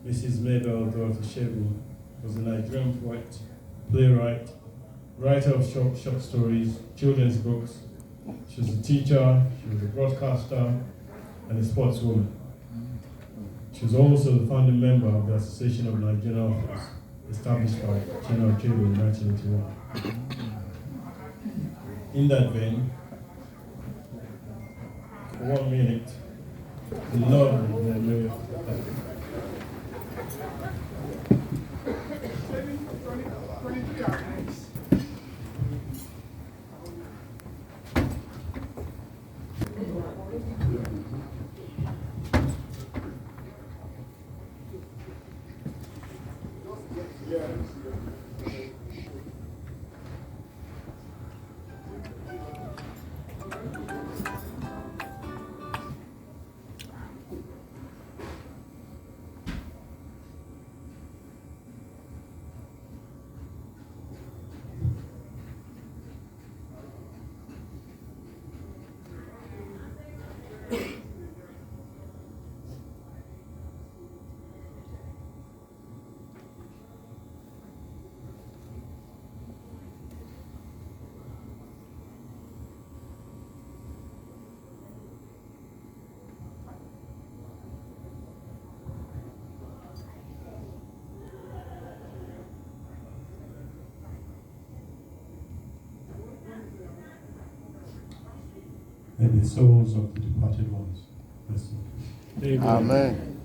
Mrs. Mabel Segun was a Nigerian poet, playwright, writer of short stories, children's books. She was a teacher, she was a broadcaster, and a sportswoman. She was also the founding member of the Association of Nigerian Authors, established by General Cable in 1981. In that vein, for 1 minute, the lovely Mabel. May the souls of the departed ones rest in peace. Amen.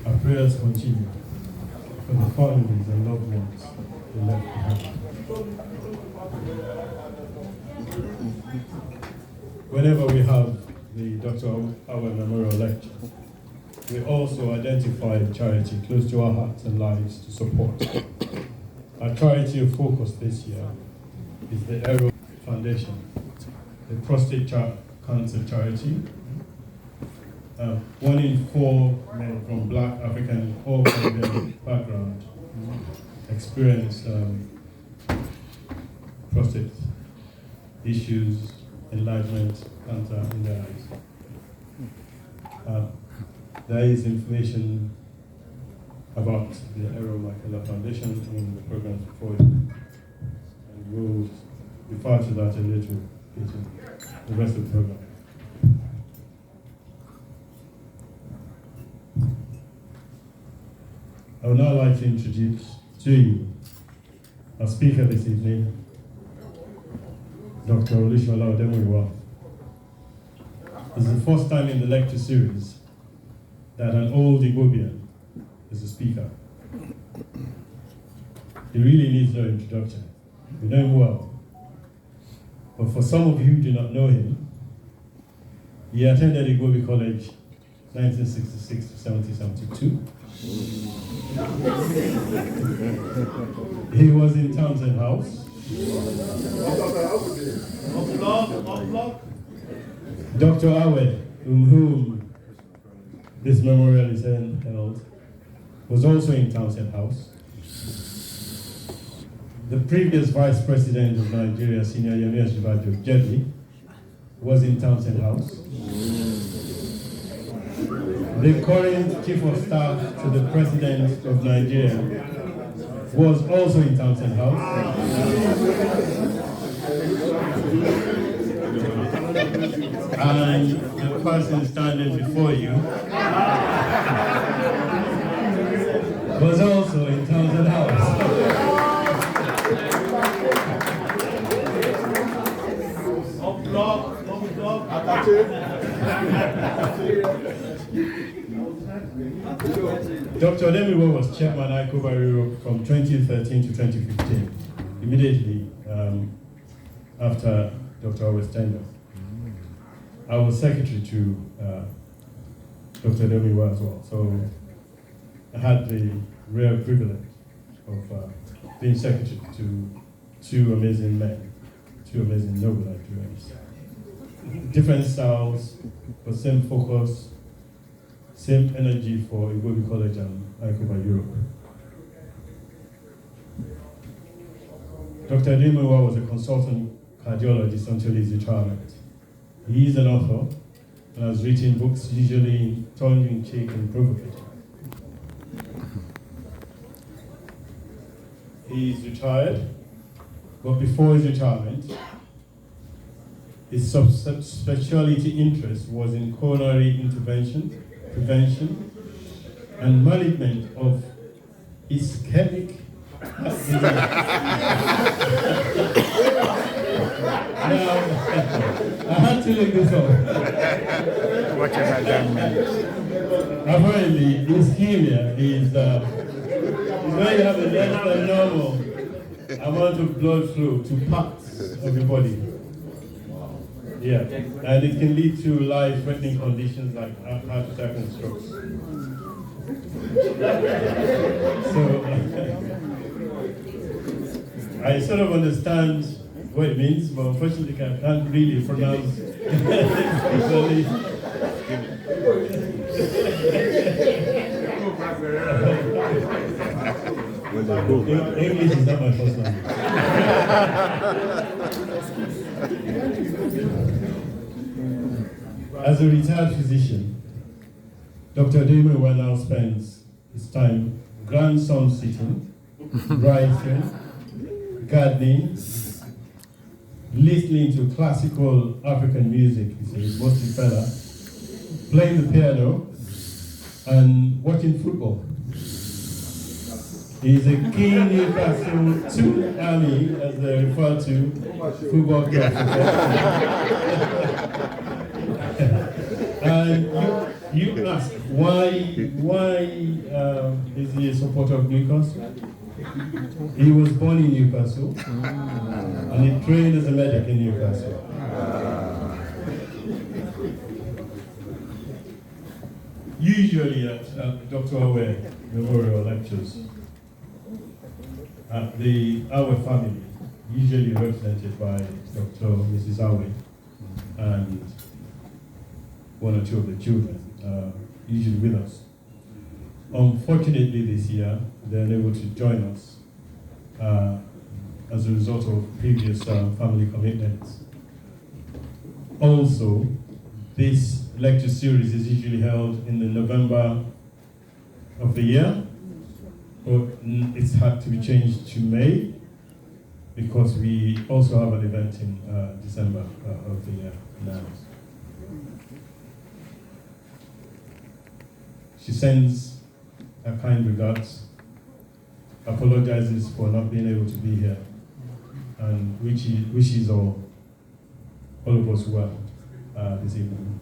Our prayers continue for the families and loved ones they left behind. Whenever we have the Dr. Howard Memorial Lecture, we also identify a charity close to our hearts and lives to support. Our charity of focus this year is the aerodrome Foundation, the prostate cancer charity. 1 in 4 men from Black, African, or Caribbean background experience prostate issues, enlargement, cancer in their eyes. There is information about the Aero Foundation in the programs before you, and we'll refer to that a little in the rest of the program. I would now like to introduce to you our speaker this evening, Dr. Olumide. This is the first time in the lecture series that an old Igbobian is a speaker. He really needs no introduction. We know him well. But for some of you who do not know him, he attended Igbobi College 1966 to 1972. He was in Townsend House. Dr. Awed, whom this memorial is held, was also in Townsend House. The previous Vice President of Nigeria, Senior Yemi Osinbajo Jedi, was in Townsend House. The current Chief of Staff to the President of Nigeria was also in Townsend House. And the person standing before you was also in Townsend House. Dr. Olumide was chairman ICOBA Europe from 2013 to 2015, immediately after Dr. Awad's tenure. I was secretary to Dr. Olumide as well, so I had the rare privilege of being secretary to two amazing men, two amazing noble Nigerians. Different styles, but same focus, same energy for Igbobi College and ICOBA Europe. Dr. Olumide was a consultant cardiologist until his retirement. He is an author and has written books usually tongue-in-cheek and provocative. He's retired, but before his retirement, his specialty interest was in coronary intervention, prevention, and management of ischemic disease. Now, I had to look this up. What has that meant? Apparently, ischemia is when you have a less than normal amount of blood flow to parts of your body. Yeah, and it can lead to life-threatening conditions like heart attack and strokes. So I sort of understand what it means, but unfortunately I can't really pronounce it. English is not my first language. As a retired physician, Dr. Demewa now spends his time grandson sitting, writing, gardening, listening to classical African music, he's a mostly fella, playing the piano, and watching football. He's a keen Newcastle to army, as they refer to, football club. And you ask, why is he a supporter of Newcastle? He was born in Newcastle, and he trained as a medic in Newcastle. Usually at Dr. Awe Memorial Lectures, our family, usually represented by Dr. Mrs. Awe and one or two of the children, usually with us. Unfortunately this year, they're unable to join us as a result of previous family commitments. Also, this lecture series is usually held in the November of the year, but it's had to be changed to May because we also have an event in December of the year now. She sends her kind regards, apologizes for not being able to be here, and wishes all of us well this evening.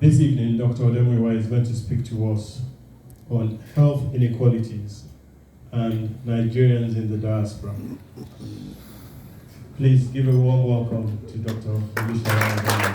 This evening, Dr. Odemuyiwa is going to speak to us on health inequalities and Nigerians in the diaspora. Please give a warm welcome to Dr. Odemuyiwa.